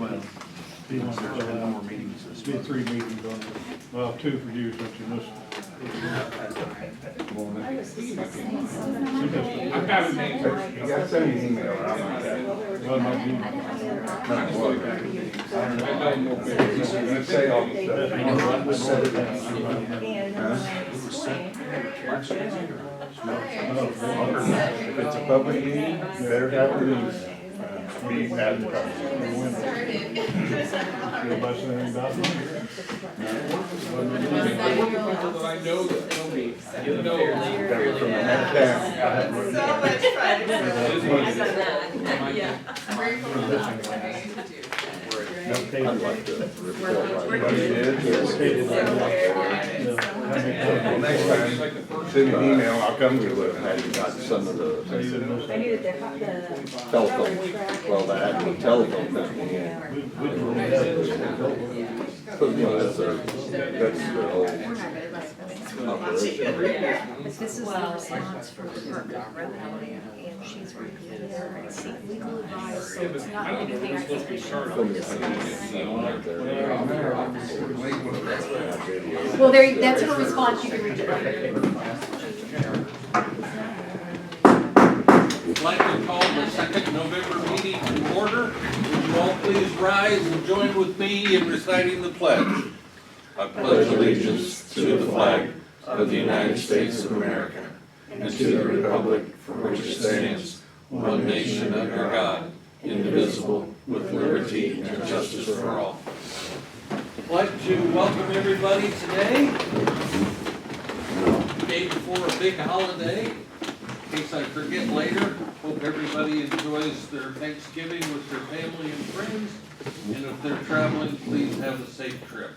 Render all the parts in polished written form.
Well, He wants to there's fill been out. more meetings this Be month. 3 meetings on it. Well, 2 for you since you missed. I've got his name. You gotta send me an email, or I'm not that. Well, my meeting. Let's say all the Let's stuff. set it down. If it's a public meeting, you better have a news, be advertised. Anybody say anything about it? I work with people that I know that tell me, you know. That were from out of town. So much fun. I've done that. Yeah. Very cool. No I'd cable. like to report like what you did. Cable. Well, next time, send me an email, I'll come to it. Have you got some of the I telephone, needed well, the actual telephone company in, but you know, that's their whole operation. This is the response from the Department of Revenue, and she's reviewed it and seek legal advice, so it's not anything I think we should From the discuss. videos. Well, there, that's her response, you can read it right there. I'd like to call the second November meeting to order. Would you all please rise and join with me in reciting the pledge? I Pledge allegiance to the flag of the United States of America and to the republic for which it stands, one nation under God, indivisible, with liberty and justice for all. I'd like to welcome everybody today. Day before a big holiday. In case I forget later, hope everybody enjoys their Thanksgiving with their family and friends. And if they're traveling, please have a safe trip.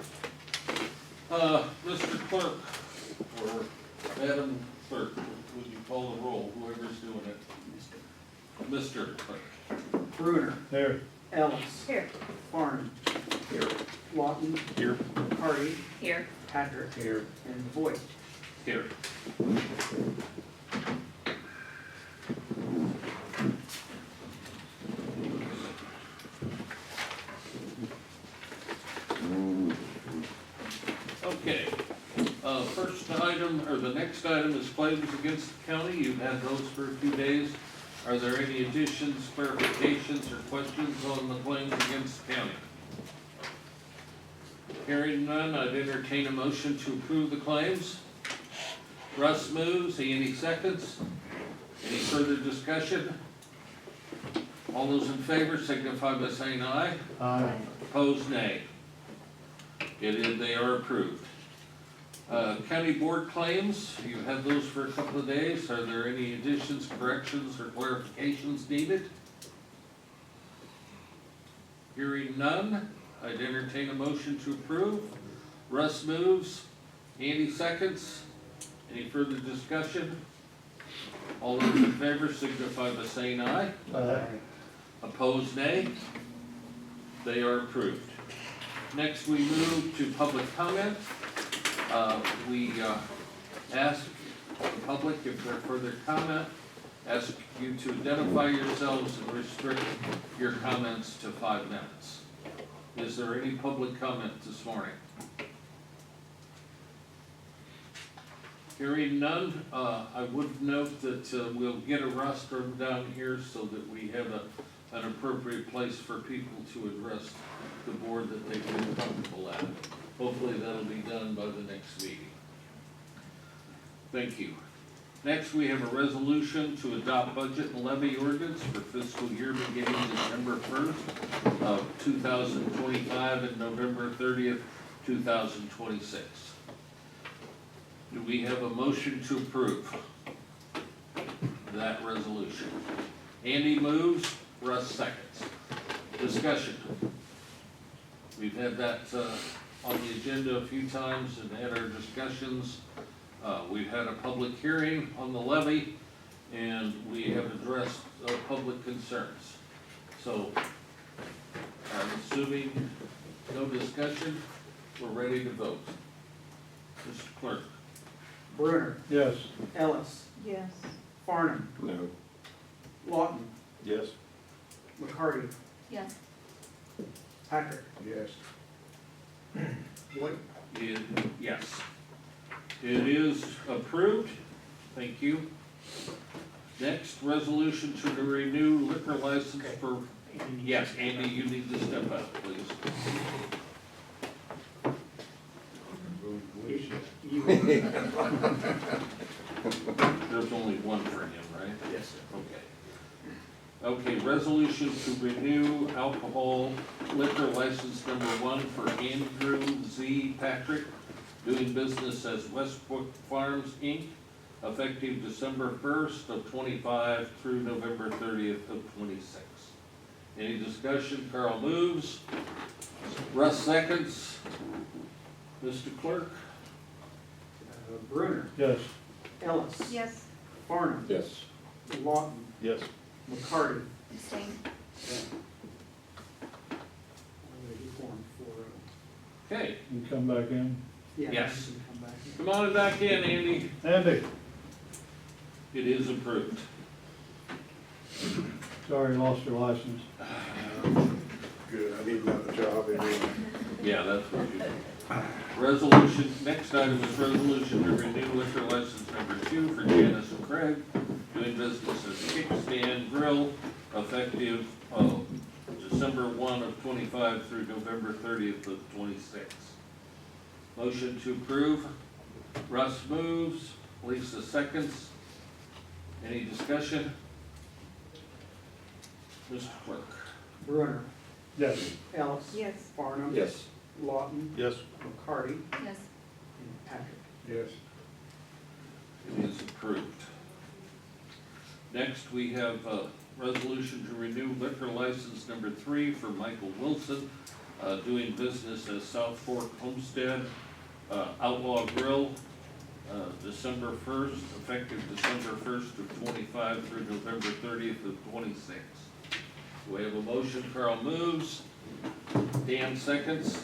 Mr. Clerk, or Madam Clerk, would you call the roll, whoever's doing it? Mr. Clerk. Bruner, There. Ellis, Here. Farnum, Here. Lawton, Here. Hardy, Here. Patrick, Here. and Voight. Here. Okay, first item, or the next item is claims against the county. You've had those for a few days. Are there any additions, clarifications, or questions on the claims against the county? Hearing none, I'd entertain a motion to approve the claims. Russ moves, Andy seconds. Any further discussion? All those in favor signify by saying aye. Aye. Opposed, nay. They are approved. County board claims, you had those for a couple of days. Are there any additions, corrections, or clarifications needed? Hearing none, I'd entertain a motion to approve. Russ moves, Andy seconds. Any further discussion? All those in favor signify by saying aye. Aye. Opposed, nay. They are approved. Next, we move to public comment. We ask the public, if there are further comment, ask you to identify yourselves and restrict your comments to 5 minutes. Is there any public comment this morning? Hearing none, I would note that we'll get a rostrum down here so that we have an appropriate place for people to address the board that they feel comfortable at. Hopefully that'll be done by the next meeting. Thank you. Next, we have a resolution to adopt budget and levy ordinance for fiscal year beginning December 1st of 2025 and November 30th, 2026. Do we have a motion to approve that resolution? Andy moves, Russ seconds. Discussion. We've had that on the agenda a few times and had our discussions. We've had a public hearing on the levy and we have addressed public concerns. So I'm assuming no discussion, we're ready to vote. Mr. Clerk. Bruner, Yes. Ellis, Yes. Farnum, No. Lawton, Yes. McCarty, Yes. Patrick. Yes. Boyd. Yes. It is approved. Thank you. Next, resolution to renew liquor license for, yes, Andy, you need to step up, please. You- There's only one for him, right? Yes, sir. Okay. Okay, resolution to renew alcohol liquor license number 1 for Andrew Z. Patrick, doing business as Westbrook Farms, Inc., effective December 1st of 25 through November 30th of 26. Any discussion? Carl moves. Russ seconds. Mr. Clerk? Brunner. Yes. Ellis. Yes. Farnum. Yes. Lawton. Yes. McCarty. Abstain. Okay, You come back in. Yeah. Yes. you can come back in. come on back in, Andy. Andy, It is approved. sorry you lost your license. Good, I need another job anyway. Yeah, that's what you do. Resolution, next item is resolution to renew liquor license number 2 for Janice and Craig, doing business as Kickstand Grill, effective December 1 of 25 through November 30th of 26. Motion to approve. Russ moves, Lisa seconds. Any discussion? Mr. Clerk? Brunner. Yes. Ellis. Yes. Farnum. Yes. Lawton. Yes. McCarty. Yes. And Patrick. Yes. It is approved. Next, we have a resolution to renew liquor license number 3 for Michael Wilson, doing business as South Fork Homestead, Outlaw Grill, December 1st, effective December 1st of 25 through November 30th of 26. Do we have a motion? Carl moves. Dan seconds.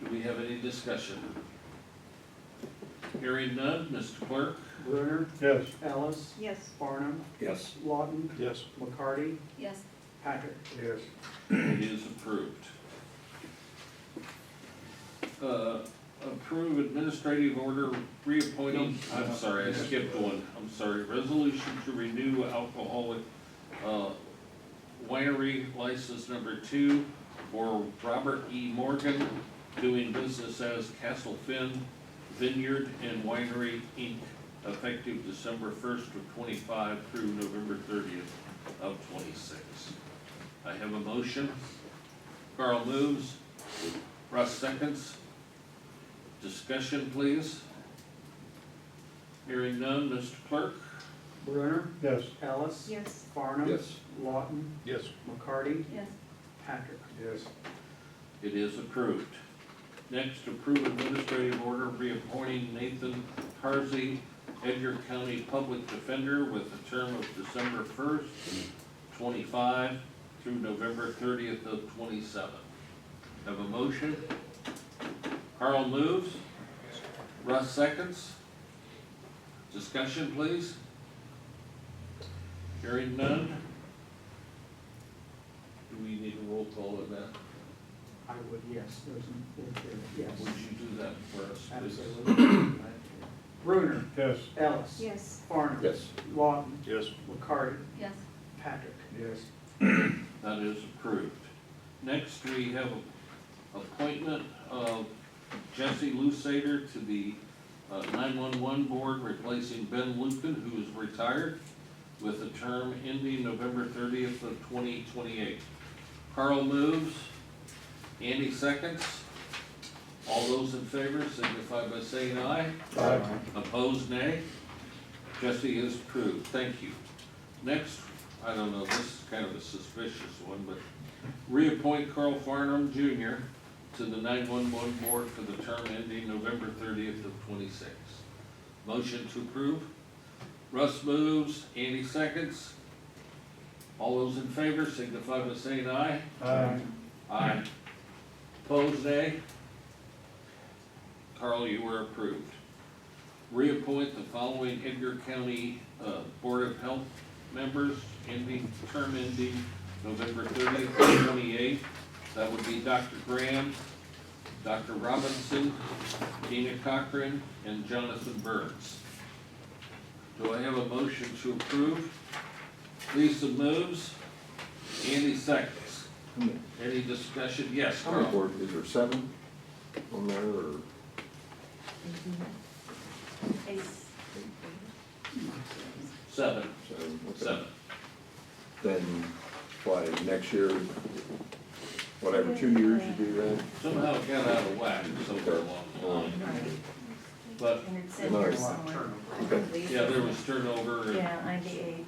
Do we have any discussion? Hearing none, Mr. Clerk? Brunner. Yes. Ellis. Yes. Farnum. Yes. Lawton. Yes. McCarty. Yes. Patrick. Yes. It is approved. Approve administrative order reappointing, I'm sorry, I skipped one, I'm sorry. Resolution to renew alcoholic winery license number 2 for Robert E. Morgan, doing business as Castle Finn Vineyard and Winery, Inc., effective December 1st of 25 through November 30th of 26. I have a motion. Carl moves. Russ seconds. Discussion, please. Hearing none, Mr. Clerk? Brunner. Yes. Ellis. Yes. Farnum. Yes. Lawton. Yes. McCarty. Yes. Patrick. Yes. It is approved. Next, approve administrative order reappointing Nathan Harsey, Edgar County Public Defender, with a term of December 1st, 25 through November 30th of 27. Have a motion? Carl moves. Russ seconds. Discussion, please. Hearing none. Do we need a roll call on that? I would, yes. Yes. Would you do that for us, please? Absolutely. Brunner. Yes. Ellis. Yes. Farnum. Yes. Lawton. Yes. Yes. McCarty. Patrick. Yes. That is approved. Next, we have appointment of Jesse Lusader to the 911 board, replacing Ben Lucan, who is retired, with a term ending November 30th of 2028. Carl moves. Andy seconds. All those in favor signify by saying aye. Aye. Opposed, nay. Jesse is approved. Thank you. Next, I don't know, this is kind of a suspicious one, but reappoint Carl Farnum Jr. to the 911 board for the term ending November 30th of 26. Motion to approve. Russ moves. Andy seconds. All those in favor signify by saying aye. Aye. Aye. Opposed, nay? Carl, you were approved. Reappoint the following Edgar County Board of Health members, term ending November 30th, 28. That would be Dr. Graham, Dr. Robinson, Tina Cochran, and Jonathan Burns. Do I have a motion to approve? Lisa moves, Andy seconds. Any discussion? Yes, How many Carl? board, is there 7 on there, or? Seven. Okay. Seven. Then, why, next year, whatever, 2 years you do that? Somehow it got out of whack somewhere along the line. But, And it's in No. here There's a lot of somewhere. turnover. Okay. yeah, there was turnover, and Yeah, 98.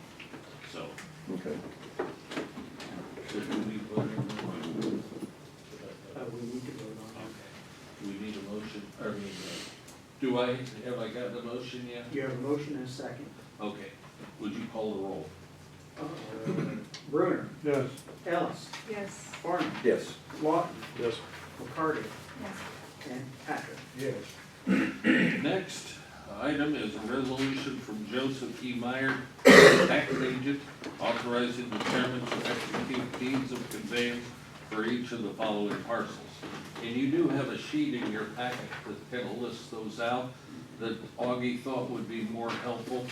so. Okay. So do we vote on that? We need to vote on Okay. Do we need a motion, have I gotten a motion yet? it. You have a motion and a second. Okay, would you call the roll? Bruner, Yes. Ellis, Yes. Farnum, Yes. Lawton, Yes. McCarty, Yes. and Patrick. Yes. Next item is a resolution from Joseph E. Meyer, tax agent, authorizing the chairman to execute deeds of conveyance for each of the following parcels. And you do have a sheet in your packet that kind of lists those out that Augie thought would be more helpful.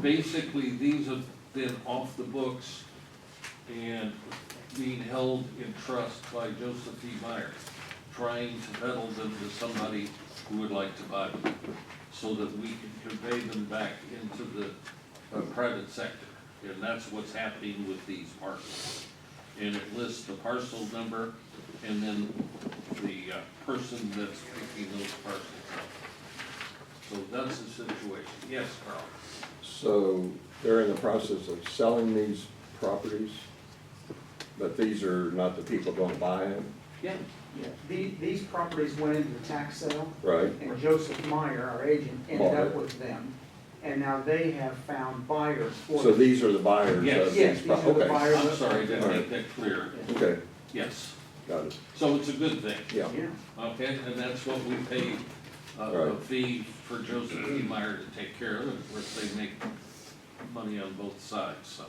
Basically, these have been off the books and being held in trust by Joseph E. Meyer, trying to peddle them to somebody who would like to buy them, so that we can convey them back into the private sector. And that's what's happening with these parcels. And it lists the parcel number and then the person that's picking those parcels up. So that's the situation. Yes, Carl? So, they're in the process of selling these properties, but these are not the people going to buy them, Yeah. Yeah, these properties went into the tax sale, right? and Joseph Meyer, our agent, ended Bought up it. with them. And now they have found buyers for So them. these are the buyers Yes. of Yes, these these are the properties? buyers. I'm sorry, I didn't make that clear. Okay, Yes. got it, So it's a good thing. yeah. Yeah, Okay, and that's what we pay a Right. fee for Joseph E. Meyer to take care of, of course, they make money on both sides, so.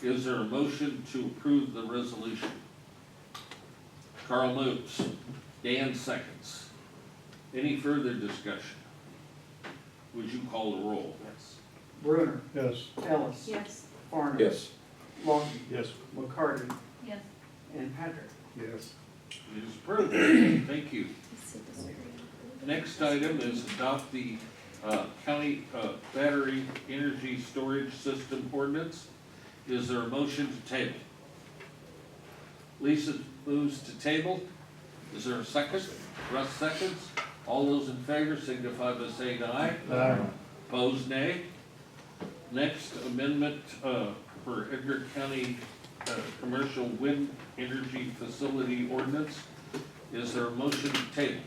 Is there a motion to approve the resolution? Carl moves, Dan seconds. Any further discussion? Would you call the roll? yes. Bruner, Yes. Ellis. Yes. Farnum. Yes. Lawton, Yes. McCarty, Yes. and Patrick. Yes. It is approved, thank you. Next item is adopt the county battery energy storage system ordinance. Is there a motion to table? Lisa moves to table. Is there a second? Russ seconds. All those in favor signify by saying aye. Aye. Opposed, nay. Next amendment for Edgar County Commercial Wind Energy Facility Ordinance. Is there a motion to table?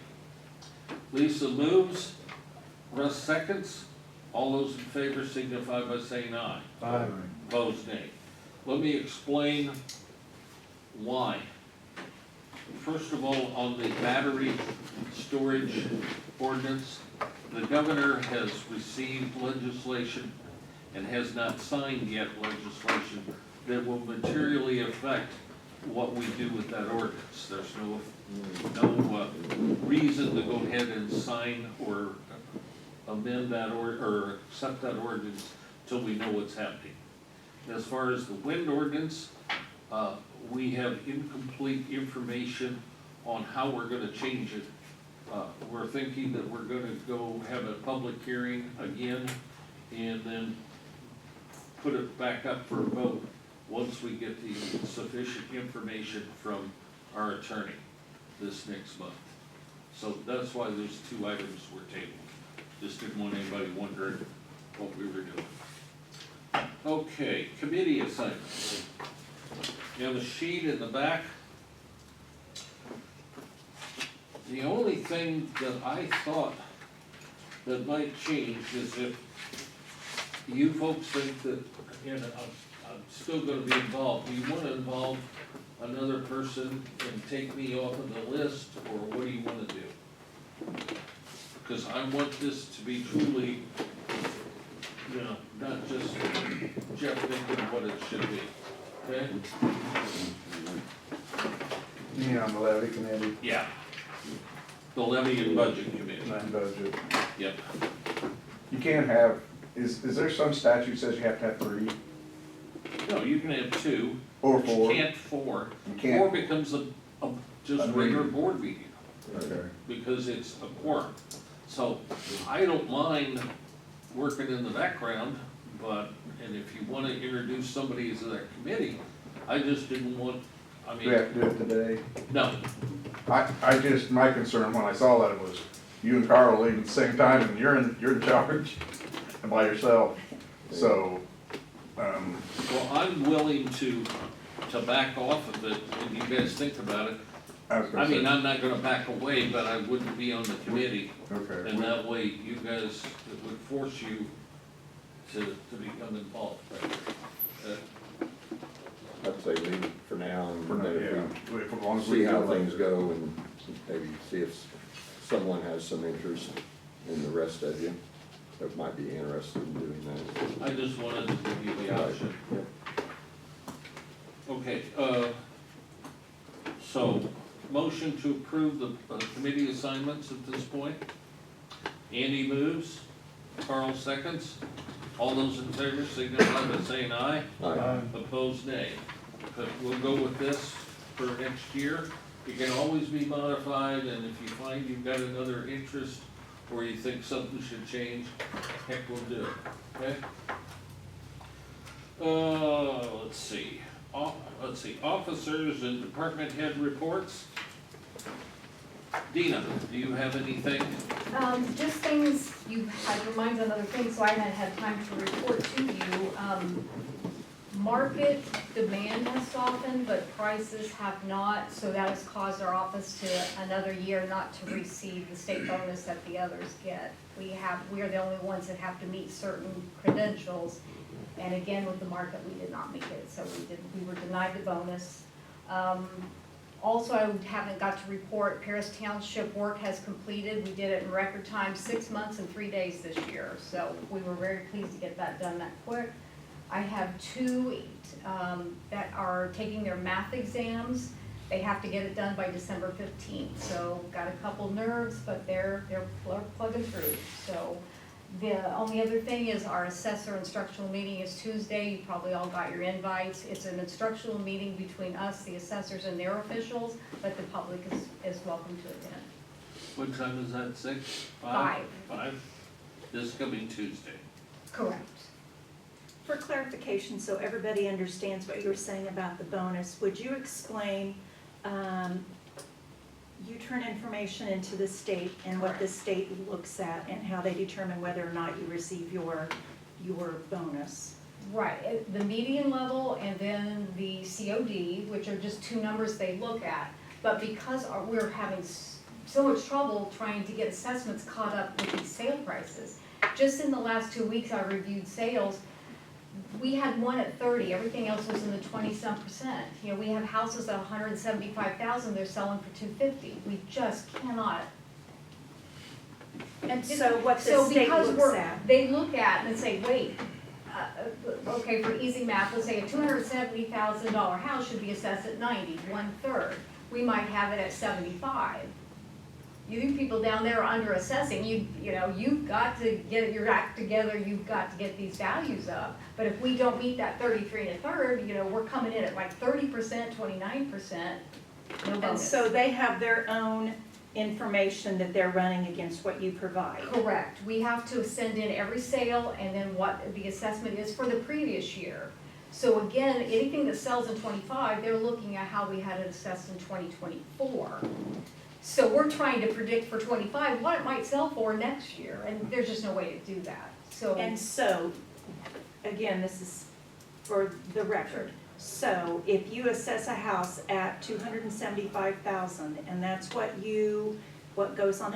Lisa moves, Russ seconds. All those in favor signify by saying aye. Aye. Opposed, nay. Let me explain why. First of all, on the battery storage ordinance, the governor has received legislation and has not signed yet legislation that will materially affect what we do with that ordinance. There's no reason to go ahead and sign or amend that or accept that ordinance till we know what's happening. As far as the wind ordinance, we have incomplete information on how we're gonna change it. We're thinking that we're gonna go have a public hearing again and then put it back up for a vote once we get the sufficient information from our attorney this next month. So that's why those two items were tabled. Just didn't want anybody wondering what we were doing. Okay, committee assignments. You have a sheet in the back. The only thing that I thought that might change is if you folks think that, you know, I'm still gonna be involved, do you wanna involve another person and take me off of the list, or what do you wanna do? Because I want this to be truly, you know, not just Jeff thinking what it should be, okay? You know, on the levy committee, Yeah. The levy and budget committee, and budget. yep. You can't have, is there some statute says you have to have 3 No, you can have 2, or but you 4? can't 4. You 4 can't, becomes a just A regular meeting. board meeting, okay. because it's a quorum. So I don't mind working in the background, but, and if you wanna introduce somebody as that committee, I just didn't want, I We mean, have to do it today. no, I just, my concern when I saw that was you and Carl leaving at the same time and you're in charge and by yourself. So, well, I'm willing to back off of it, and you guys think about it. I was I gonna mean, say, I'm not gonna back away, but I wouldn't be on the committee, okay. and that way you guys, it would force you to become involved. I'd say leave it for now, and For now, then yeah, if as long we as we see do how it. things go, and maybe see if someone has some interest in the rest of you that might be interested in doing that. I just wanted to give you the option. Okay, so, motion to approve the committee assignments at this point. Andy moves, Carl seconds. All those in favor signify by saying aye. Aye. Opposed, nay. But we'll go with this for next year. It can always be modified, and if you find you've got another interest or you think something should change, heck, we'll do it, okay? Let's see. Officers and department head reports. Dina, do you have anything? Just things, you had your minds on other things, so I haven't had time to report to you. Market demand has softened, but prices have not, so that has caused our office to another year not to receive the state bonus that the others get. We are the only ones that have to meet certain credentials, and again, with the market, we did not meet it, so we were denied the bonus. Also, I haven't got to report, Paris Township work has completed. We did it in record time, 6 months and 3 days this year. So we were very pleased to get that done that quick. I have 2 that are taking their math exams. They have to get it done by December 15th. So got a couple nerves, but they're plugging through. So the only other thing is our assessor instructional meeting is Tuesday. You probably all got your invites. It's an instructional meeting between us, the assessors, and their officials, but the public is welcome to attend. What time is that, 6? 5. 5? This coming Tuesday. Correct. For clarification, so everybody understands what you were saying about the bonus, would you explain, you turn information into the state and what the state looks at and how they determine whether or not you receive your bonus? Right, the median level and then the COD, which are just 2 numbers they look at. But because we're having so much trouble trying to get assessments caught up with these sale prices, just in the last 2 weeks I reviewed sales, we had one at 30, everything else was in the 20-some%. You know, we have houses at 175,000, they're selling for 250. We just cannot. And So what the so state because looks at. they look at and say, wait, okay, for easy math, let's say a $270,000 house should be assessed at 90, 1/3. We might have it at 75. You people down there are under assessing, you know, you've got to get your act together, you've got to get these values up. But if we don't meet that 33 1/3, you know, we're coming in at like 30%, 29%, no And bonus. so they have their own information that they're running against what you provide. Correct, we have to send in every sale and then what the assessment is for the previous year. So again, anything that sells in '25, they're looking at how we had it assessed in 2024. So we're trying to predict for '25 what it might sell for next year, and there's just no way to do that, so. And so, again, this is for the record. So if you assess a house at $275,000, and that's what goes on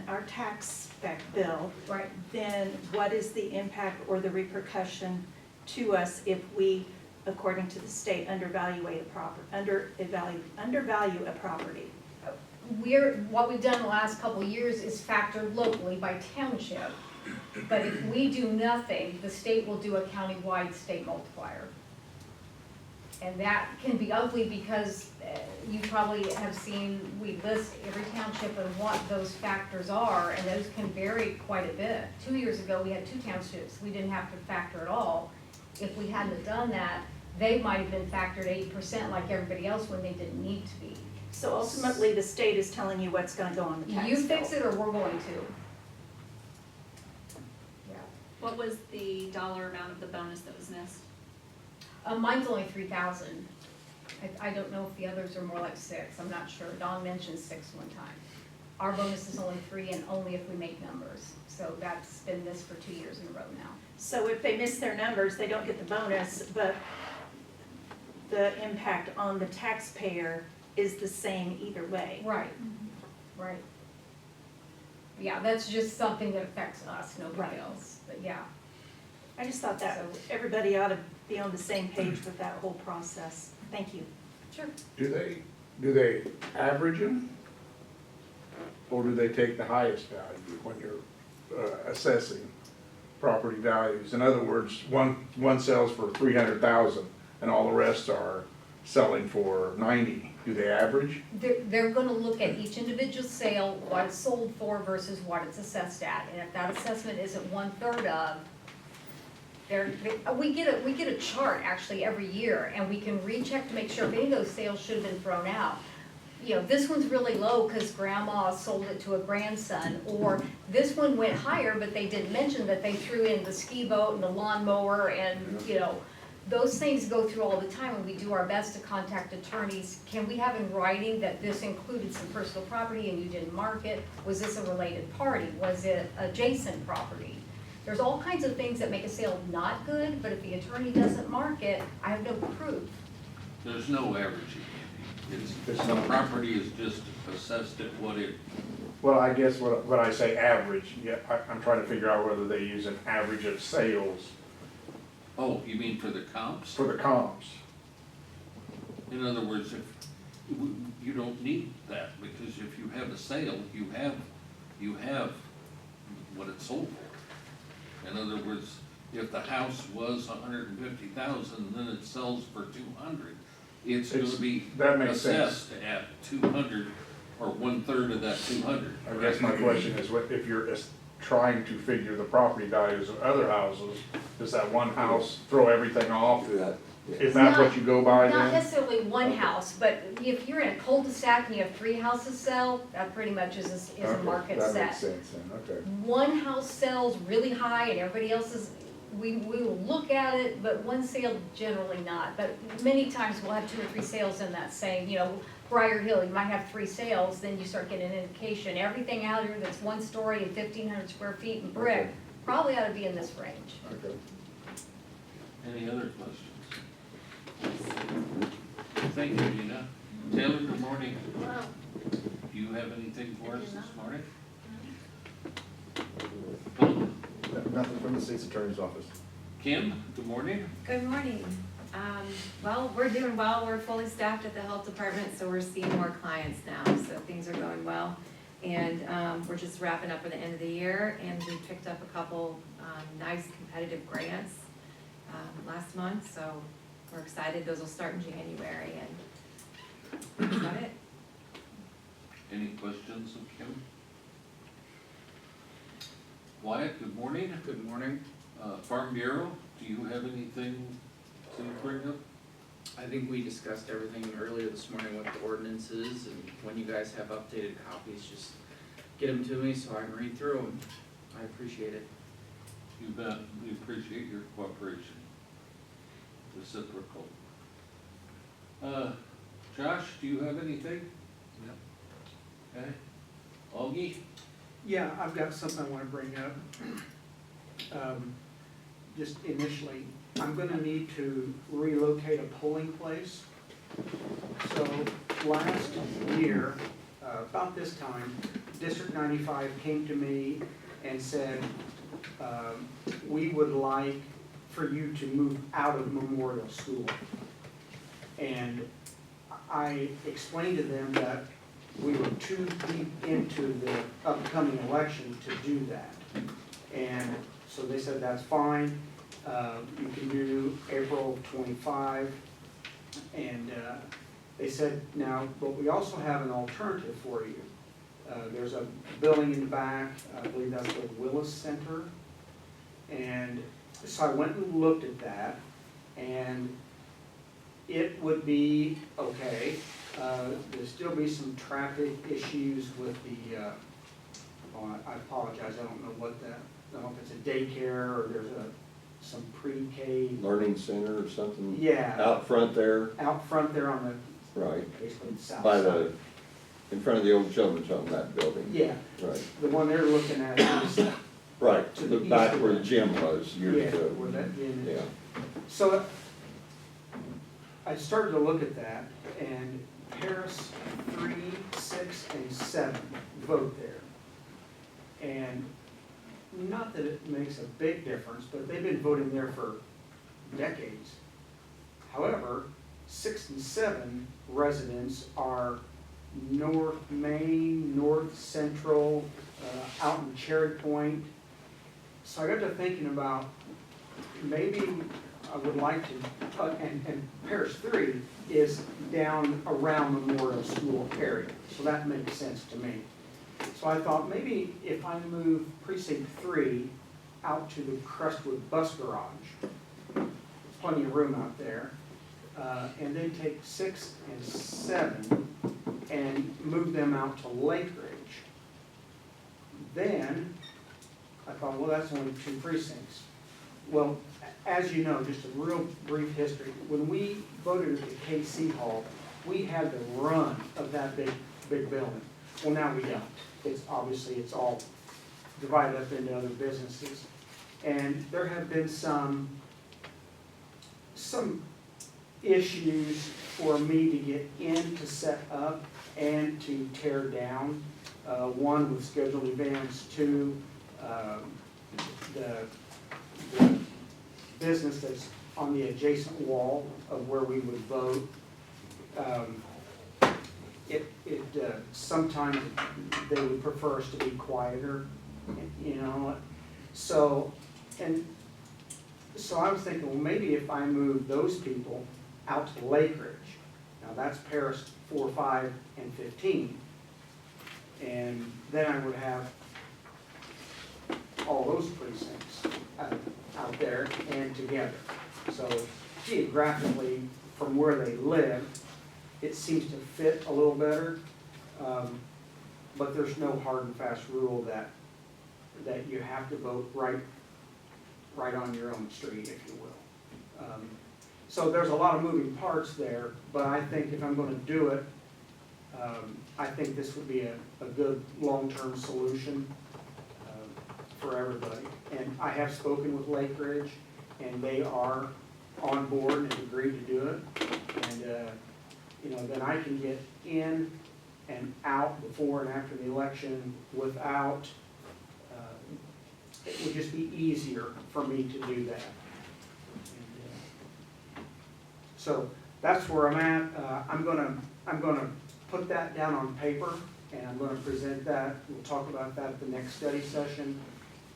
our tax spec bill, Right, then what is the impact or the repercussion to us if we, according to the state, undervalue a property? what we've done the last couple of years is factored locally by township. But if we do nothing, the state will do a countywide state multiplier. And that can be ugly because you probably have seen, we list every township and what those factors are, and those can vary quite a bit. 2 years ago, we had 2 townships, we didn't have to factor at all. If we hadn't have done that, they might have been factored 80% like everybody else when they didn't need to be. So ultimately, the state is telling you what's gonna go on the tax bill. You fix it or we're going to. Yeah. What was the dollar amount of the bonus that was missed? Mine's only 3,000. I don't know if the others are more like 6, I'm not sure. Don mentioned 6 one time. Our bonus is only 3 and only if we make numbers. So that's been this for 2 years in a row now. So if they miss their numbers, they don't get the bonus, but the impact on the taxpayer is the same either way. Right, right. Yeah, that's just something that affects us, nobody Right. else, but yeah. I just thought that everybody ought to be on the same page with that whole process. Thank you. Sure. Do they average them? Or do they take the highest value when you're assessing property values? In other words, one sells for 300,000 and all the rest are selling for 90. Do they average? They're gonna look at each individual sale, what it's sold for versus what it's assessed at. And if that assessment isn't 1/3 of, we get a chart actually every year, and we can recheck to make sure if any of those sales should have been thrown out. You know, this one's really low because grandma sold it to a grandson, or this one went higher, but they didn't mention that they threw in the ski boat and the lawnmower and, you know, those things go through all the time, and we do our best to contact attorneys. Can we have in writing that this included some personal property and you didn't mark it? Was this a related party? Was it adjacent property? There's all kinds of things that make a sale not good, but if the attorney doesn't mark it, I have no proof. There's no averaging, Andy. There's The not. property is just assessed at what it, Well, I guess when I say average, yeah, I'm trying to figure out whether they use an average of sales oh, you mean for the comps? for the comps. In other words, if, you don't need that, because if you have a sale, you have what it sold for. In other words, if the house was 150,000, then it sells for 200, it's gonna be That makes sense. assessed at 200, or 1/3 of that 200. I guess my question is, what if you're trying to figure the property values of other houses, does that one house throw everything off? Do that, yeah. Is that what you go by Not then? necessarily one house, but if you're in a cul-de-sac and you have 3 houses sell, that pretty much is a Okay, market that set. makes sense then, okay. One house sells really high and everybody else is, we will look at it, but one sale generally not. But many times we'll have 2 or 3 sales in that same, you know, Briar Hill, you might have 3 sales, then you start getting an indication. Everything out here that's 1 story and 1,500 square feet and brick, Okay. probably ought to be in this range. Okay. Any other questions? Thank you, Gina. Taylor, good morning. Do you have anything for us this morning? Nothing from the state's attorney's office. Kim, good morning. Good morning. Well, we're doing well. We're fully staffed at the health department, so we're seeing more clients now, so things are going well. And we're just wrapping up for the end of the year, and we picked up a couple nice competitive grants last month, so we're excited. Those will start in January, and that's about it. Any questions of Kim? Wyatt, good morning. Good morning. Farm Bureau, do you have anything to bring up? I think we discussed everything earlier this morning with the ordinances, and when you guys have updated copies, just get them to me so I can read through them. I appreciate it. You bet, we appreciate your cooperation. Reciprocal. Josh, do you have anything? No. Okay. Augie? Yeah, I've got something I want to bring up. Just initially, I'm gonna need to relocate a polling place. So last year, about this time, District 95 came to me and said, we would like for you to move out of Memorial School. And I explained to them that we were too deep into the upcoming election to do that. And so they said, that's fine, you can do April 25. And they said, now, but we also have an alternative for you. There's a building in the back, I believe that's the Willis Center. And so I went and looked at that, and it would be okay. There'd still be some traffic issues with the, I apologize, I don't know what that, I don't know if it's a daycare or there's some pre-K. Learning center or something? Yeah. Out front there, Out front there on the, right, basically the south by side. the, in front of the old children's home, that building. Yeah, Right, the one they're looking at is, right, To the the back east of where the that. gym was yeah, years ago. where that inn is. Yeah, So I started to look at that, and Paris 3, 6, and 7 vote there. And not that it makes a big difference, but they've been voting there for decades. However, 6 and 7 residents are North Main, North Central, out in Cherry Point. So I got to thinking about maybe I would like to, and Paris 3 is down around Memorial School area, so that makes sense to me. So I thought maybe if I move precinct 3 out to the Crestwood Bus Garage, there's plenty of room out there, and then take 6 and 7 and move them out to Lake Ridge. Then I thought, well, that's only 2 precincts. Well, as you know, just a real brief history, when we voted at the KC Hall, we had the run of that big building. Well, now we don't. It's obviously, it's all divided up into other businesses. And there have been some issues for me to get in to set up and to tear down. One with scheduled events, 2, the business that's on the adjacent wall of where we would vote. Sometimes they would prefer us to be quieter, you know. So I was thinking, well, maybe if I move those people out to Lake Ridge, now that's Paris 4, 5, and 15, and then I would have all those precincts out there and together. So geographically, from where they live, it seems to fit a little better, but there's no hard and fast rule that you have to vote right on your own street, if you will. So there's a lot of moving parts there, but I think if I'm going to do it, I think this would be a good long-term solution for everybody. And I have spoken with Lake Ridge, and they are on board and agreed to do it. And then I can get in and out before and after the election without, it would just be easier for me to do that. So that's where I'm at. I'm gonna put that down on paper, and I'm gonna present that. We'll talk about that at the next study session,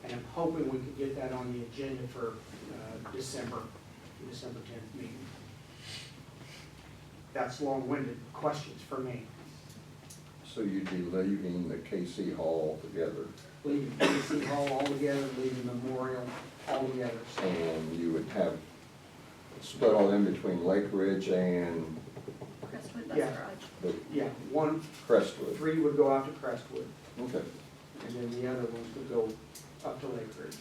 and I'm hoping we could get that on the agenda for December 10th meeting. That's long-winded questions for me. so you'd be leaving the KC Hall altogether, Leaving KC Hall altogether, leaving Memorial altogether. So and you would have split all in between Lake Ridge and Crestwood Bus Yeah. Garage. the yeah, 1, Crestwood. 3 would go out to Crestwood, Okay, and then the other ones would go up to Lake Ridge.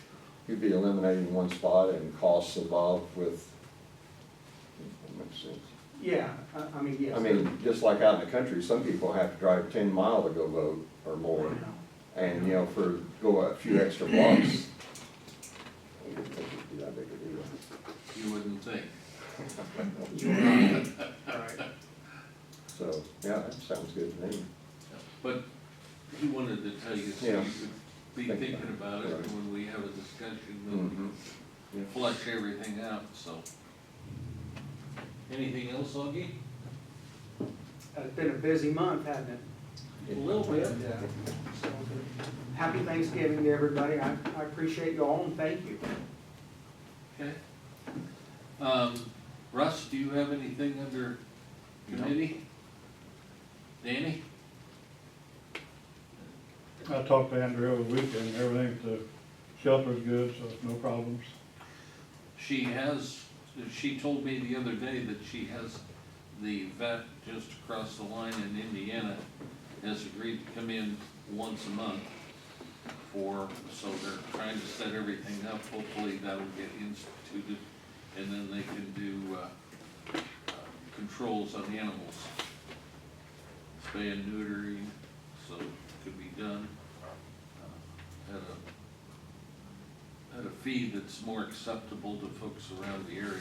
you'd be eliminating one spot and costs involved with, that makes sense. Yeah, I mean, yes. I mean, just like out in the country, some people have to drive 10 miles to go vote or more. You know. And, go a few extra blocks. I wouldn't think it'd be that big a deal. You wouldn't think. Right. So, yeah, that sounds good to me. But he wanted to tell you so Yeah. you could be Think thinking about it Right. when we have a discussion Mhm. and flush everything out, so. Anything else, Augie? It's been a busy month, hasn't it? A little bit. Yeah. So, happy Thanksgiving to everybody. I appreciate you all and thank you. Okay. Russ, do you have anything under committee? Danny? I talked to Andrew over the weekend, everything at the shelter's good, so no problems. She told me the other day that she has the vet just across the line in Indiana has agreed to come in once a month so they're trying to set everything up. Hopefully that'll get instituted, and then they can do, controls on the animals. Spay and neutering, so it could be done, at a fee that's more acceptable to folks around the area.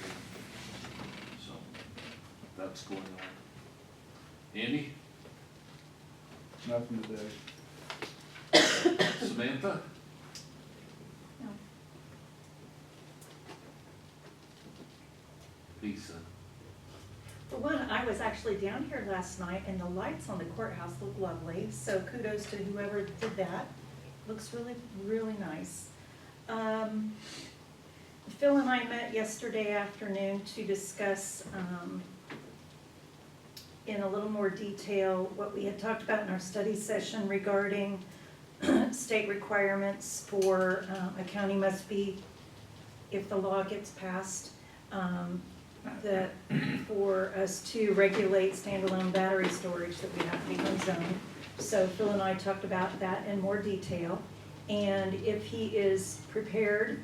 So, that's going on. Andy? Nothing today. Samantha? No. Lisa? For one, I was actually down here last night and the lights on the courthouse look lovely, so kudos to whoever did that. Looks really, really nice. Phil and I met yesterday afternoon to discuss, in a little more detail what we had talked about in our study session regarding state requirements for, a county must be, if the law gets passed, that for us to regulate standalone battery storage, that we have to be home zoned. So Phil and I talked about that in more detail, and if he is prepared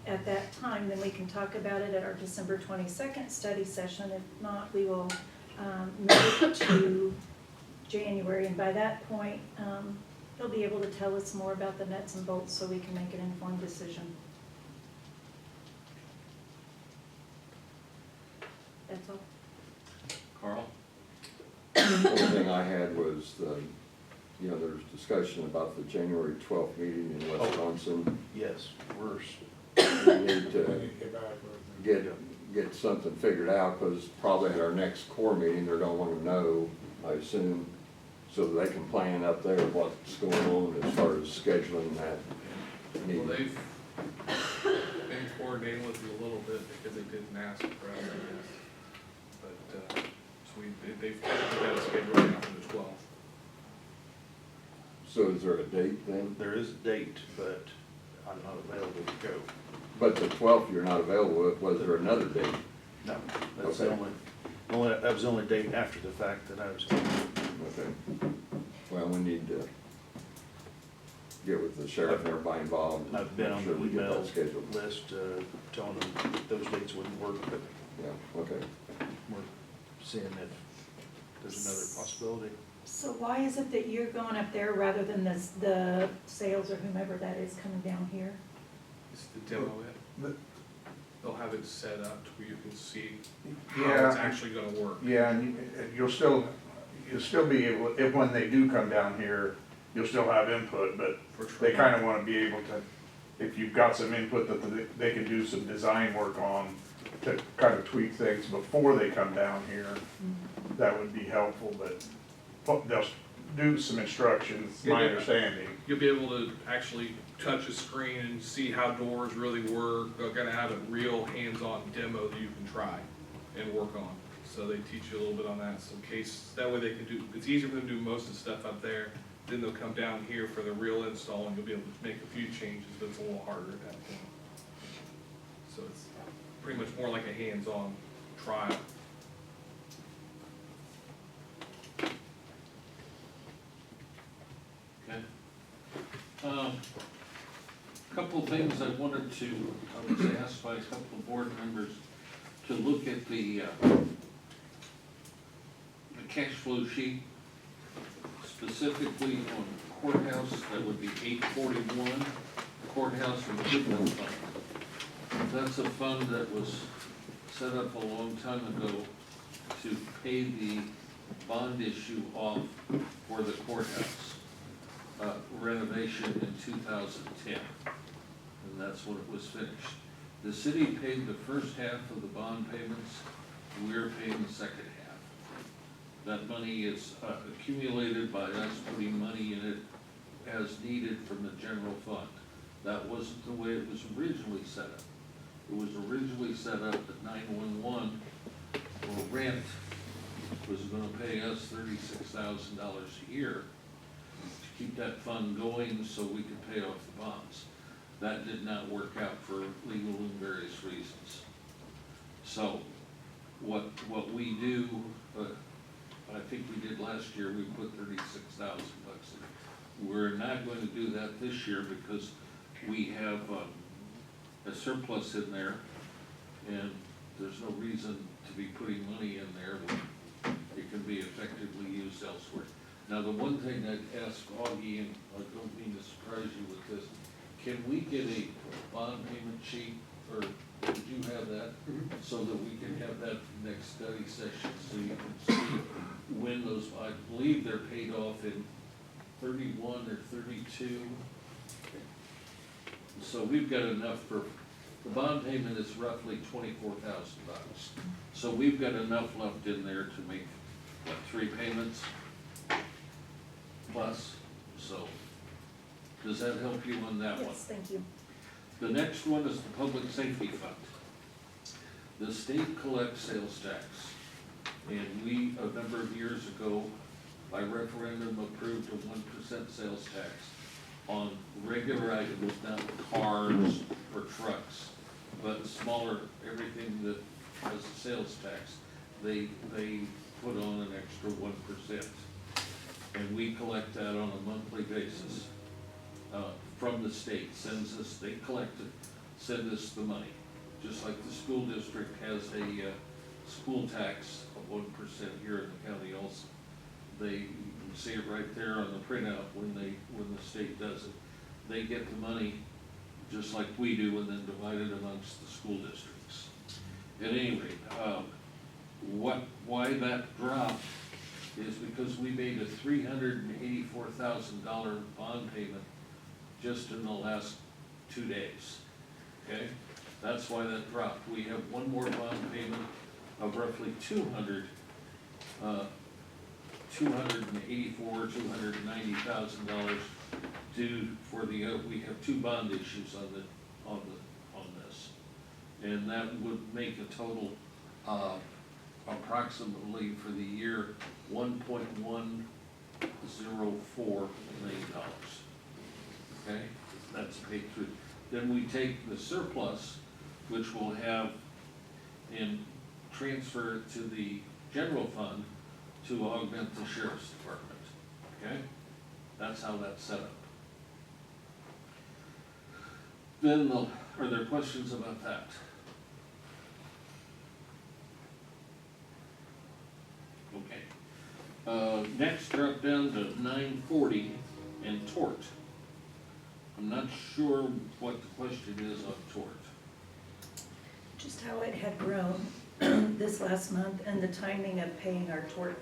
at that time, then we can talk about it at our December 22nd study session. If not, we will move it to January, and by that point, he'll be able to tell us more about the nuts and bolts so we can make an informed decision. That's all. Carl? The only thing I had was there's discussion about the January 12th meeting in West Johnson. Yes, worse. We need to Get back with it. get something figured out, because probably at our next core meeting, they're gonna wanna know, I assume, so that they can plan up there what's going on as far as scheduling that meeting. Well, they've been coordinating with you a little bit because they didn't ask for us, I guess. But, so they've got a schedule right now for the 12th. So is there a date then? There is a date, but I'm not available to go. But the 12th you're not available, was there another date? No, that's the Okay. that was the only date after the fact that I was. Okay. Well, we need to get with the sheriff and everybody involved. and I've been make on sure the we get that email scheduled. list, telling them those dates wouldn't work, but Yeah, okay. we're seeing if there's another possibility. So why is it that you're going up there rather than the sales or whomever that is coming down here? It's the demo it. They'll have it set up to where you can see how Yeah. it's actually gonna work. Yeah, and you'll still be able, if when they do come down here, you'll still have input, but For they sure. kinda wanna be able to, if you've got some input that they can do some design work on to kind of tweak things before they come down here, that would be helpful, but they'll do some instructions, my understanding. You'll be able to actually touch a screen and see how doors really work. They're gonna have a real hands-on demo that you can try and work on. So they teach you a little bit on that, so in case, that way they can do, it's easier for them to do most of the stuff up there. Then they'll come down here for the real install and you'll be able to make a few changes, but it's a little harder at that point. So it's pretty much more like a hands-on trial. Okay. Couple things I wanted to, I was asked by a couple of board members to look at the cash flow sheet, specifically on courthouse, that would be 841, courthouse improvement fund. That's a fund that was set up a long time ago to pay the bond issue off for the courthouse renovation in 2010, and that's when it was finished. The city paid the first half of the bond payments, we're paying the second half. That money is accumulated by us putting money in it as needed from the general fund. That wasn't the way it was originally set up. It was originally set up that 911 or rent was gonna pay us $36,000 a year to keep that fund going so we could pay off the bonds. That did not work out for legal and various reasons. So, what we do, I think we did last year, we put $36,000 in. We're not going to do that this year because we have a surplus in there, and there's no reason to be putting money in there when it can be effectively used elsewhere. Now, the one thing I'd ask Augie, and I don't mean to surprise you with this, can we get a bond payment sheet, or would you have that? So that we can have that next study session, so you can see when those, I believe they're paid off in 31 or 32. So we've got enough for, the bond payment is roughly $24,000. So we've got enough left in there to make, what, 3 payments plus? So, does that help you on that one? Yes, thank you. The next one is the Public Safety Fund. The state collects sales tax, and we, a number of years ago, by referendum, approved a 1% sales tax on regular items, not cars or trucks, but smaller, everything that has a sales tax, they put on an extra 1%. And we collect that on a monthly basis. From the state, sends us, they collect it, send us the money. Just like the school district has a school tax of 1% here in the county also. They, you can see it right there on the printout when the state does it. They get the money just like we do and then divide it amongst the school districts. At any rate, why that dropped is because we made a $384,000 bond payment just in the last 2 days, okay? That's why that dropped. We have one more bond payment of roughly $290,000 due for the, we have 2 bond issues on this. And that would make a total, approximately for the year, $1.104 million. Okay, that's paid through. Then we take the surplus, which we'll have, and transfer it to the general fund to augment the sheriff's department. Okay, that's how that's set up. Then, are there questions about that? Okay. Next, drop down to 940 and tort. I'm not sure what the question is on tort. Just how it had grown this last month and the timing of paying our tort,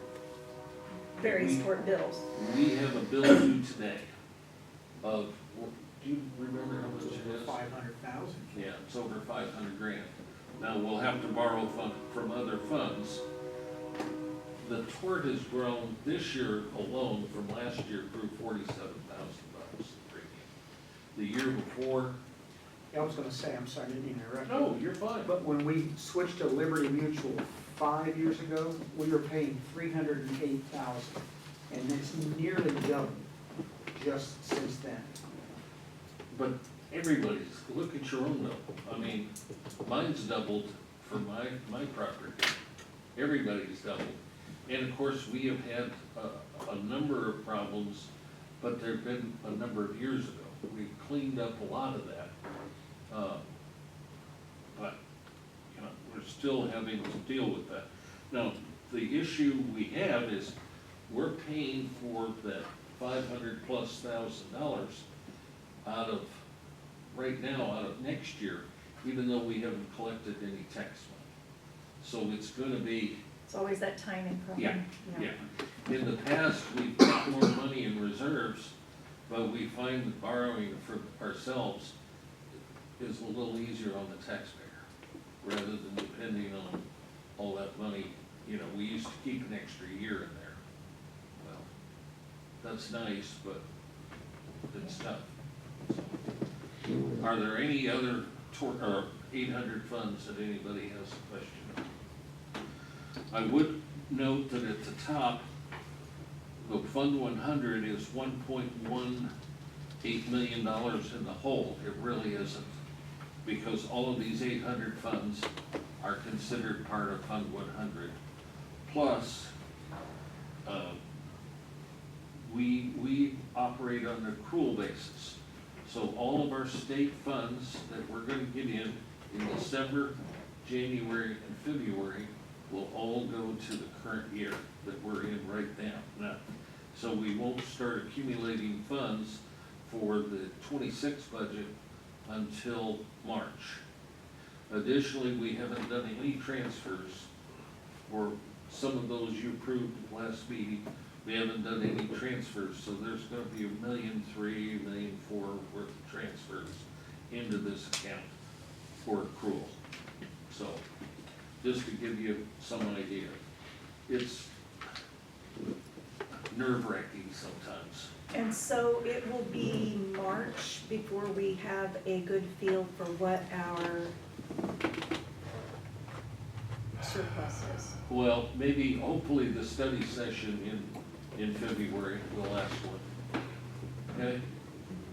various tort bills. We have a bill due today of, do you remember how much it is? 500,000. Yeah, it's over 500 grand. Now, we'll have to borrow from other funds. The tort has grown this year alone from last year, grew $47,000 premium. The year before, I was gonna say, I'm sorry, I didn't interrupt. no, you're fine. But when we switched to Liberty Mutual 5 years ago, we were paying $308,000, and it's nearly doubled just since then. But everybody's, look at your own bill. I mean, mine's doubled for my property. Everybody's doubled. And of course, we have had a number of problems, but there've been a number of years ago. We've cleaned up a lot of that. But, you know, we're still having to deal with that. Now, the issue we have is we're paying for that $500,000+ out of, right now, out of next year, even though we haven't collected any tax money. So it's gonna be, It's always that timing problem. yeah. In the past, we've got more money in reserves, but we find that borrowing for ourselves is a little easier on the taxpayer, rather than depending on all that money. You know, we used to keep an extra year in there. Well, that's nice, but it's tough. So, are there any other 800 funds that anybody has a question. I would note that at the top, the Fund 100 is $1.18 million in the hole. It really isn't, because all of these 800 funds are considered part of Fund 100. Plus, we operate on an accrual basis. So all of our state funds that we're gonna get in December, January, and February will all go to the current year that we're in right now. So we won't start accumulating funds for the 26 budget until March. Additionally, we haven't done any transfers for some of those you approved last meeting. We haven't done any transfers, so there's gonna be $1.3 million, $1.4 million worth of transfers into this account for accrual. So, just to give you some idea, it's nerve-wracking sometimes. And so it will be March before we have a good feel for what our surplus is. Well, maybe, hopefully, the study session in February, the last one. Okay?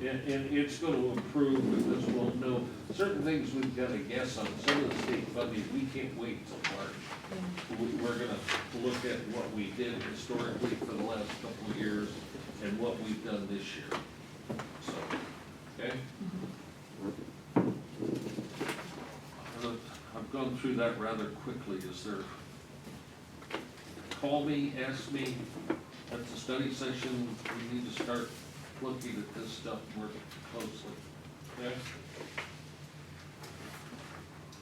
And it's gonna improve because we'll know certain things we've gotta guess on. Some of the state funding, we can't wait till March. We're gonna look at what we did historically for the last couple of years and what we've done this year. So, okay? I've gone through that rather quickly. Is there, call me, ask me at the study session, we need to start looking at this stuff more closely, okay?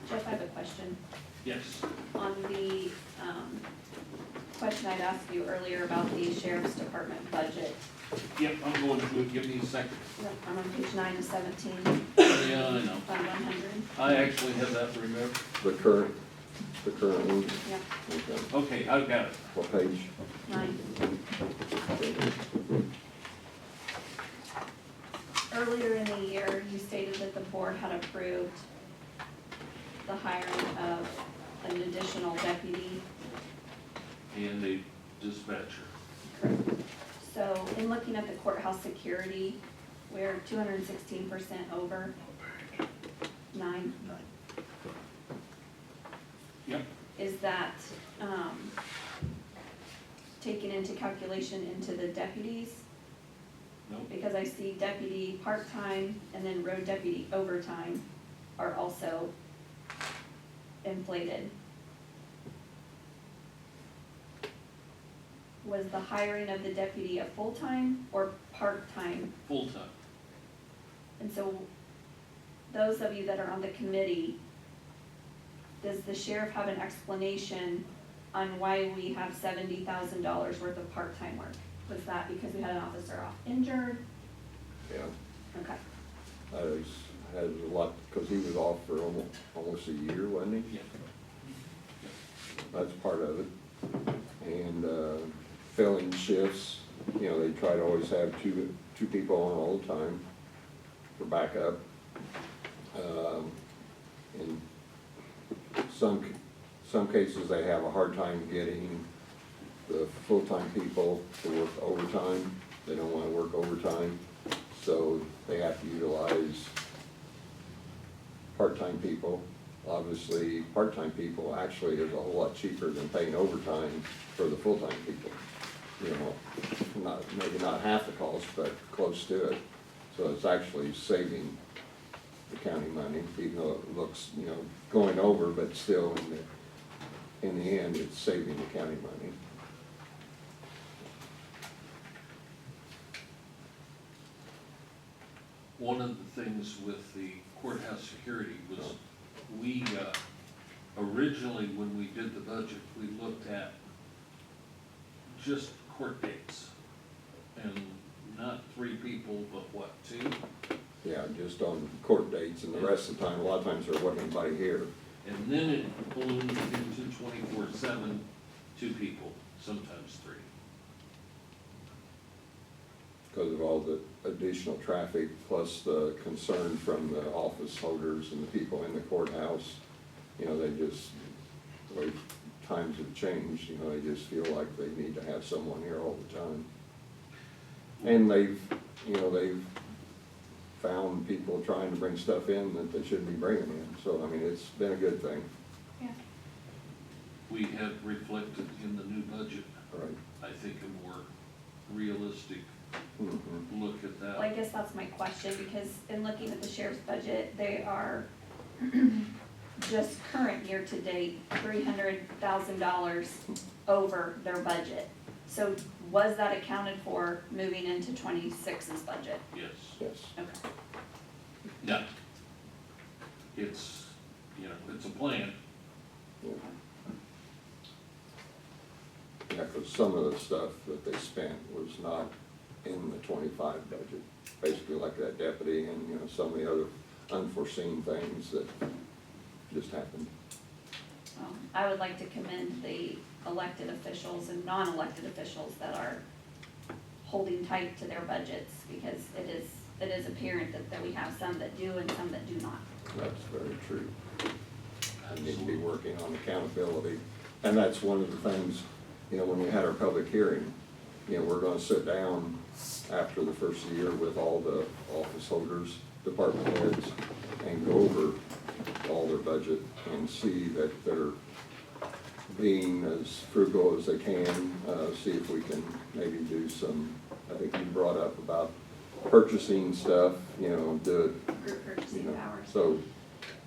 Jeff, I have a question. Yes, On the, question I'd asked you earlier about the sheriff's department budget. yep, I'm going to it, give me a second. I'm on page 9 of 17, Yeah, I know. Fund 100. I actually have that removed. The current one? Yeah, Okay. Okay, I've got it. What page? 9. Earlier in the year, you stated that the board had approved the hiring of an additional deputy. And a dispatcher. So in looking at the courthouse security, we're 216% over. 9. Yep. Is that, taken into calculation into the deputies? Nope. Because I see deputy part-time and then road deputy overtime are also inflated. Was the hiring of the deputy a full-time or part-time? Full-time. And so, those of you that are on the committee, does the sheriff have an explanation on why we have $70,000 worth of part-time work? Was that because we had an officer off injured? Yeah, Okay. had a lot, because he was off for almost a year, wasn't he? Yeah. That's part of it. And filling shifts, you know, they try to always have two people on all the time for backup. In some cases, they have a hard time getting the full-time people to work overtime. They don't want to work overtime, so they have to utilize part-time people. Obviously, part-time people actually is a whole lot cheaper than paying overtime for the full-time people. You know, maybe not half the cost, but close to it. So it's actually saving the county money, even though it looks, you know, going over, but still in the end, it's saving the county money. One of the things with the courthouse security was we, originally, when we did the budget, we looked at just court dates. And not 3 people, but what, 2? Yeah, just on court dates, and the rest of the time, a lot of times there wasn't anybody here. And then it ballooned into 24/7, 2 people, sometimes 3. because of all the additional traffic, plus the concern from the office holders and the people in the courthouse. You know, they just, the way times have changed, you know, they just feel like they need to have someone here all the time. And they've found people trying to bring stuff in that they shouldn't be bringing in. So, I mean, it's been a good thing. We have reflected in the new budget, Right. I think, a more realistic Mhm. look at that. Well, I guess that's my question, because in looking at the sheriff's budget, they are just current year to date, $300,000 over their budget. So was that accounted for moving into 26's budget? Yes. Yes. Okay. Yeah. It's, you know, it's a plan. Yeah, because some of the stuff that they spent was not in the 25 budget. Basically like that deputy and, you know, some of the other unforeseen things that just happened. I would like to commend the elected officials and non-elected officials that are holding tight to their budgets, because it is apparent that we have some that do and some that do not. That's very true. We need to be working on accountability. And that's one of the things, you know, when we had our public hearing, you know, we're gonna sit down after the first year with all the office holders, department heads, and go over all their budget and see that they're being as frugal as they can, see if we can maybe do some, I think you brought up about purchasing stuff, you know, do it, Group you purchasing know. powers. So,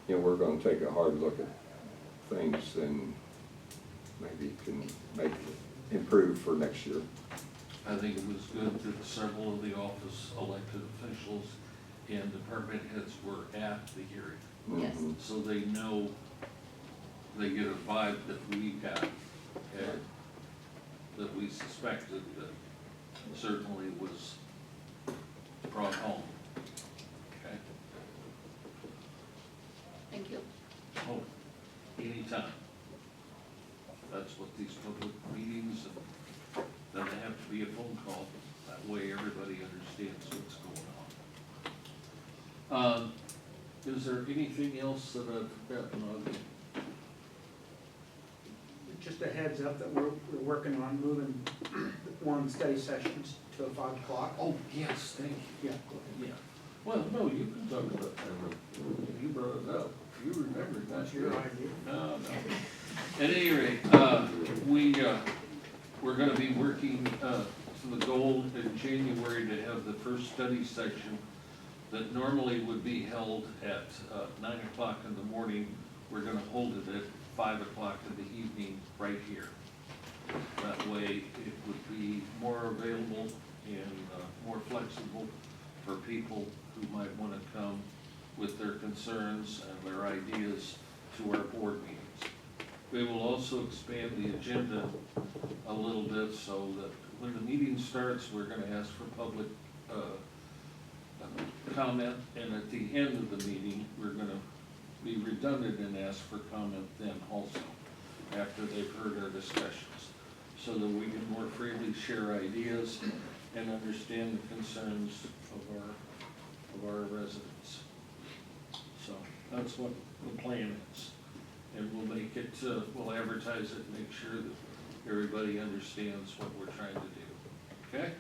you know, we're gonna take a hard look at things and maybe can make it improve for next year. I think it was good that several of the office elected officials and department heads were at the hearing. Yes. Mhm. So they know, they get a vibe that we got, and that we suspected that certainly was brought home. Okay? Thank you. Oh, anytime. That's what these public meetings, and doesn't have to be a phone call. That way everybody understands what's going on. Is there anything else that I've forgotten on? Just a heads up that we're working on moving one study sessions to 5 o'clock. Oh, yes, thank you. Yeah. Yeah. Well, no, you can talk about that. You brought it up. You remember that. That's your idea. No, no. At any rate, we're gonna be working, to the goal in January to have the first study session that normally would be held at, 9 o'clock in the morning. We're gonna hold it at 5 o'clock in the evening right here. That way it would be more available and, more flexible for people who might wanna come with their concerns and their ideas to our board meetings. We will also expand the agenda a little bit so that when the meeting starts, we're gonna ask for public comment, and at the end of the meeting, we're gonna be redundant and ask for comment then also, after they've heard our discussions, so that we can more freely share ideas and understand the concerns of our residents. So that's what the plan is. And we'll make it, we'll advertise it, make sure that everybody understands what we're trying to do, okay?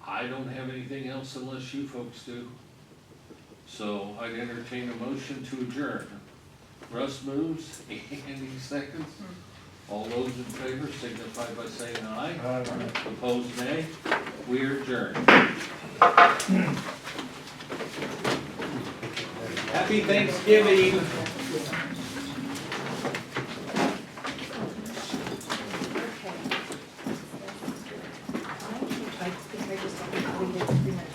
I don't have anything else unless you folks do. So I'd entertain a motion to adjourn. Russ moves, Andy seconds. All those in favor signify by saying aye. Opposed, nay. We are adjourned. Happy Thanksgiving. I think I just, we did pretty much